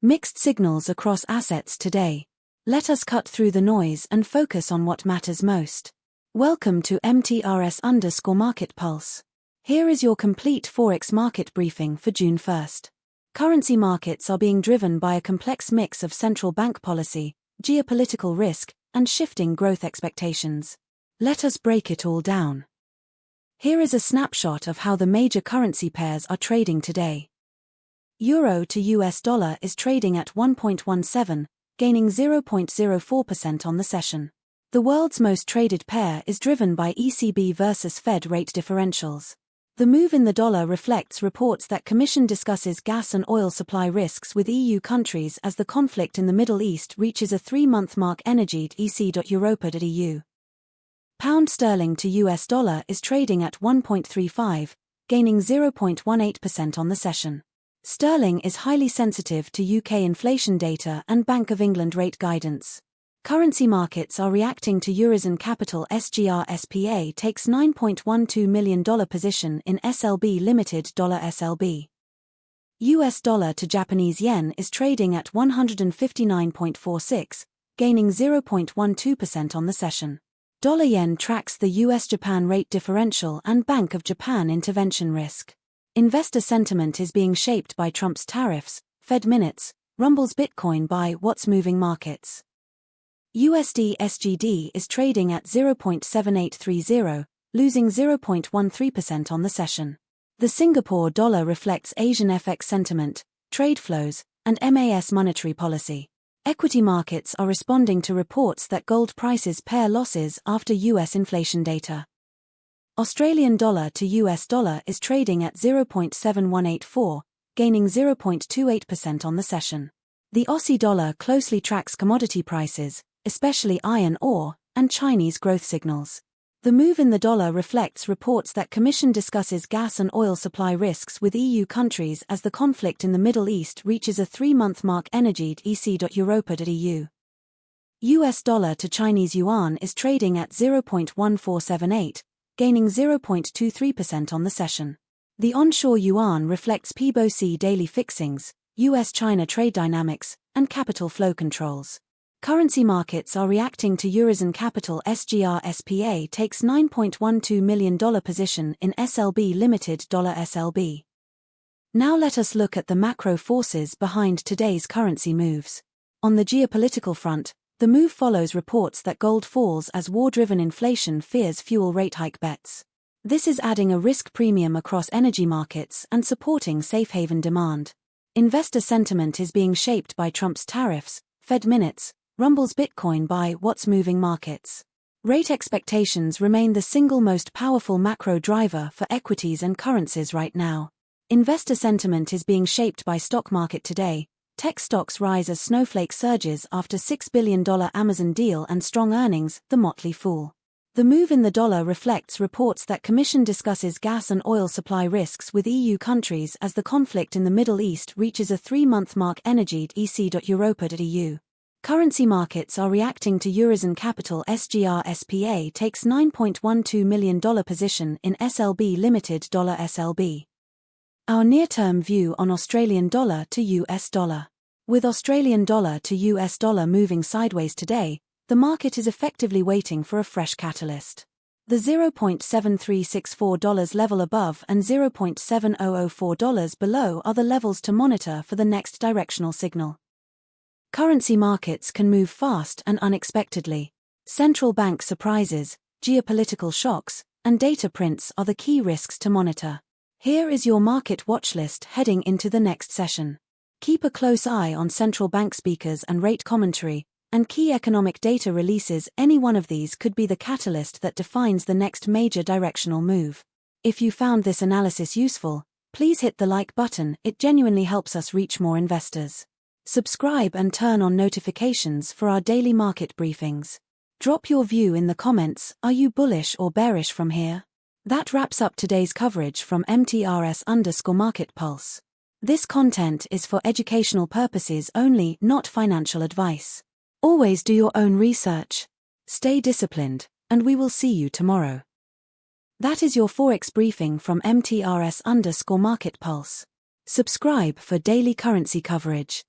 Mixed signals across assets today. Let us cut through the noise and focus on what matters most. Welcome to MTRS_Market Pulse. Here is your complete Forex market briefing for June 1st. Currency markets are being driven by a complex mix of central bank policy, geopolitical risk, and shifting growth expectations. Let us break it all down. Here is a snapshot of how the major currency pairs are trading today. Euro to US dollar is trading at 1.17, gaining 0.04% on the session. The world's most traded pair is driven by ECB versus Fed rate differentials. The move in the dollar reflects reports that Commission discusses gas and oil supply risks with EU countries as the conflict in the Middle East reaches a 3-month mark. Enriched ec.europa.eu. Pound sterling to US dollar is trading at 1.35, gaining 0.18% on the session. Sterling is highly sensitive to UK inflation data and Bank of England rate guidance. Currency markets are reacting to Eurozone capital SGR SPA takes $9.12 million position in SLB Limited $SLB. US dollar to Japanese yen is trading at 159.46, gaining 0.12% on the session. Dollar yen tracks the US-Japan rate differential and Bank of Japan intervention risk. Investor sentiment is being shaped by Trump's tariffs, Fed minutes, rumbles Bitcoin by what's moving markets. USD SGD is trading at 0.7830, losing 0.13% on the session. The Singapore dollar reflects Asian FX sentiment, trade flows, and MAS monetary policy. Equity markets are responding to reports that gold prices pair losses after US inflation data. Australian dollar to US dollar is trading at 0.7184, gaining 0.28% on the session. The Aussie dollar closely tracks commodity prices, especially iron ore, and Chinese growth signals. The move in the dollar reflects reports that Commission discusses gas and oil supply risks with EU countries as the conflict in the Middle East reaches a 3-month mark. Enriched ec.europa.eu. US dollar to Chinese yuan is trading at 0.1478, gaining 0.23% on the session. The onshore yuan reflects PBOC daily fixings, US-China trade dynamics, and capital flow controls. Currency markets are reacting to Eurozone capital SGR SPA takes $9.12 million position in SLB Limited $SLB. Now let us look at the macro forces behind today's currency moves. On the geopolitical front, the move follows reports that gold falls as war-driven inflation fears fuel rate hike bets. This is adding a risk premium across energy markets and supporting safe haven demand. Investor sentiment is being shaped by Trump's tariffs, Fed minutes, rumbles Bitcoin by what's moving markets. Rate expectations remain the single most powerful macro driver for equities and currencies right now. Investor sentiment is being shaped by stock market today. Tech stocks rise as Snowflake surges after $6 billion Amazon deal and strong earnings, the motley fool. The move in the dollar reflects reports that Commission discusses gas and oil supply risks with EU countries as the conflict in the Middle East reaches a 3-month mark. Enriched ec.europa.eu. Currency markets are reacting to Eurozone capital SGR SPA takes $9.12 million position in SLB Limited $SLB. Our near-term view on Australian dollar to US dollar. With Australian dollar to US dollar moving sideways today, the market is effectively waiting for a fresh catalyst. The $0.7364 level above and $0.7004 below are the levels to monitor for the next directional signal. Currency markets can move fast and unexpectedly. Central bank surprises, geopolitical shocks, and data prints are the key risks to monitor. Here is your market watch list heading into the next session. Keep a close eye on central bank speakers and rate commentary, and key economic data releases. Any one of these could be the catalyst that defines the next major directional move. If you found this analysis useful, please hit the like button, it genuinely helps us reach more investors. Subscribe and turn on notifications for our daily market briefings. Drop your view in the comments, are you bullish or bearish from here? That wraps up today's coverage from MTRS_Market Pulse. This content is for educational purposes only, not financial advice. Always do your own research. Stay disciplined, and we will see you tomorrow. That is your Forex briefing from MTRS_Market Pulse. Subscribe for daily currency coverage.